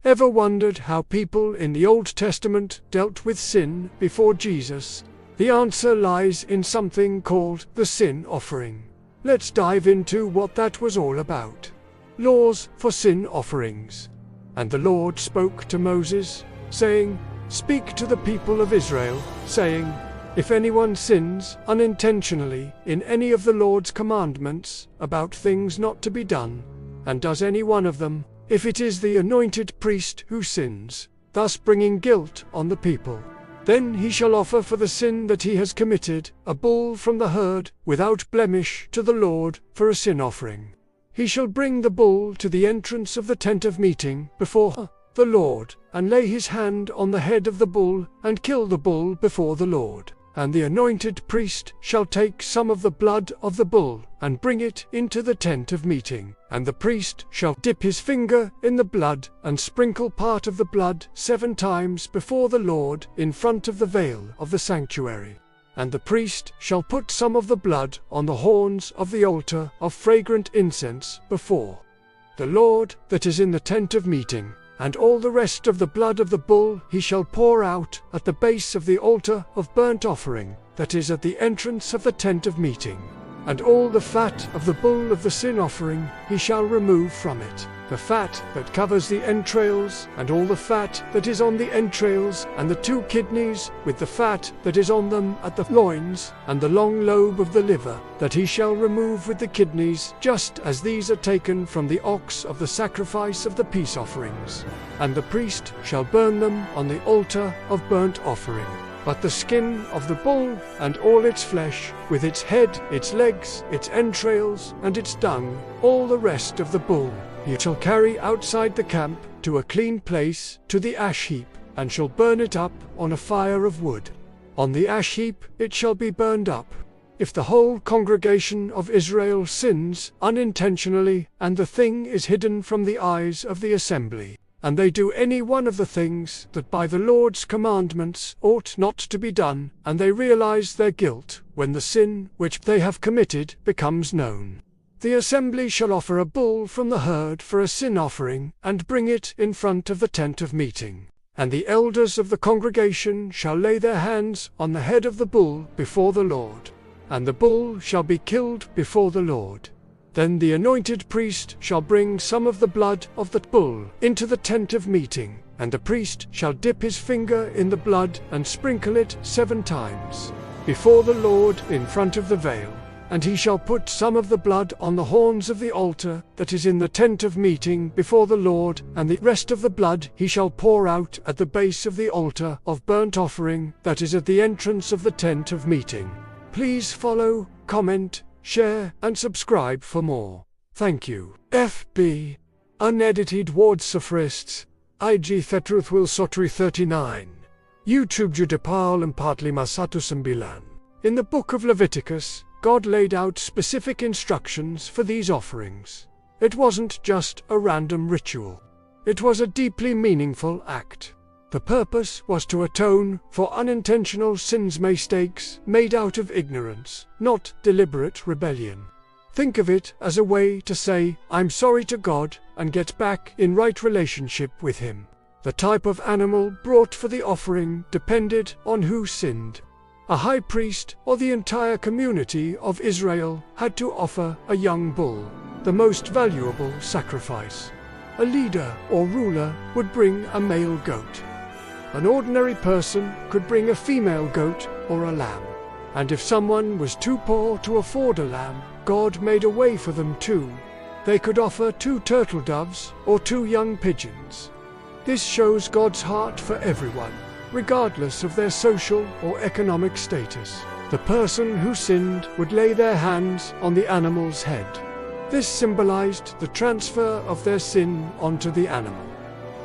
Ever wondered how people in the Old Testament dealt with sin before Jesus? The answer lies in something called the sin offering. Let's dive into what that was all about. Laws for sin offerings. And the Lord spoke to Moses, saying, "Speak to the people of Israel, saying, if anyone sins unintentionally in any of the Lord's commandments about things not to be done, and does any one of them, if it is the anointed priest who sins, thus bringing guilt on the people, then he shall offer for the sin that he has committed a bull from the herd without blemish to the Lord for a sin offering. He shall bring the bull to the entrance of the tent of meeting before the Lord, and lay his hand on the head of the bull, and kill the bull before the Lord. And the anointed priest shall take some of the blood of the bull, and bring it into the tent of meeting. And the priest shall dip his finger in the blood, and sprinkle part of the blood 7 times before the Lord in front of the veil of the sanctuary. And the priest shall put some of the blood on the horns of the altar of fragrant incense before the Lord that is in the tent of meeting. And all the rest of the blood of the bull he shall pour out at the base of the altar of burnt offering that is at the entrance of the tent of meeting. And all the fat of the bull of the sin offering he shall remove from it, the fat that covers the entrails, and all the fat that is on the entrails, and the 2 kidneys, with the fat that is on them at the loins, and the long lobe of the liver, that he shall remove with the kidneys, just as these are taken from the ox of the sacrifice of the peace offerings. And the priest shall burn them on the altar of burnt offering. But the skin of the bull, and all its flesh, with its head, its legs, its entrails, and its dung, all the rest of the bull, he shall carry outside the camp to a clean place, to the ash heap, and shall burn it up on a fire of wood. On the ash heap it shall be burned up. If the whole congregation of Israel sins unintentionally, and the thing is hidden from the eyes of the assembly, and they do any one of the things that by the Lord's commandments ought not to be done, and they realize their guilt when the sin which they have committed becomes known, the assembly shall offer a bull from the herd for a sin offering, and bring it in front of the tent of meeting. And the elders of the congregation shall lay their hands on the head of the bull before the Lord, and the bull shall be killed before the Lord. Then the anointed priest shall bring some of the blood of the bull into the tent of meeting, and the priest shall dip his finger in the blood and sprinkle it 7 times before the Lord in front of the veil. And he shall put some of the blood on the horns of the altar that is in the tent of meeting before the Lord, and the rest of the blood he shall pour out at the base of the altar of burnt offering that is at the entrance of the tent of meeting. Please follow, comment, share, and subscribe for more. Thank you. FB. Unedited Words Sophrists. IG Thetruth Will Sotri 39. YouTube Judipal and partly Masatu Sambilan. In the book of Leviticus, God laid out specific instructions for these offerings. It wasn't just a random ritual. It was a deeply meaningful act. The purpose was to atone for unintentional mistakes made out of ignorance, not deliberate rebellion. Think of it as a way to say, "I'm sorry" to God, and get back in right relationship with Him. The type of animal brought for the offering depended on who sinned. A high priest or the entire community of Israel had to offer a young bull, the most valuable sacrifice. A leader or ruler would bring a male goat. An ordinary person could bring a female goat or a lamb. And if someone was too poor to afford a lamb, God made a way for them too. They could offer 2 turtle doves or 2 young pigeons. This shows God's heart for everyone, regardless of their social or economic status. The person who sinned would lay their hands on the animal's head. This symbolized the transfer of their sin onto the animal.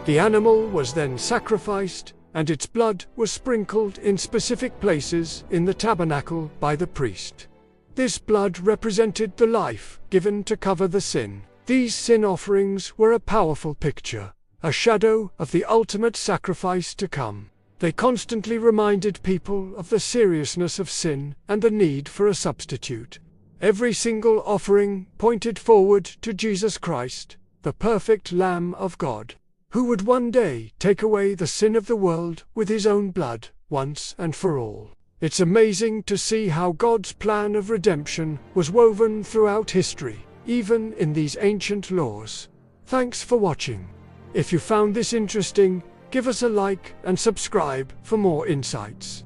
The animal was then sacrificed, and its blood was sprinkled in specific places in the tabernacle by the priest. This blood represented the life given to cover the sin. These sin offerings were a powerful picture, a shadow of the ultimate sacrifice to come. They constantly reminded people of the seriousness of sin and the need for a substitute. Every single offering pointed forward to Jesus Christ, the perfect Lamb of God. who would one day take away the sin of the world with his own blood, once and for all. It's amazing to see how God's plan of redemption was woven throughout history, even in these ancient laws. Thanks for watching. If you found this interesting, give us a like and subscribe for more insights.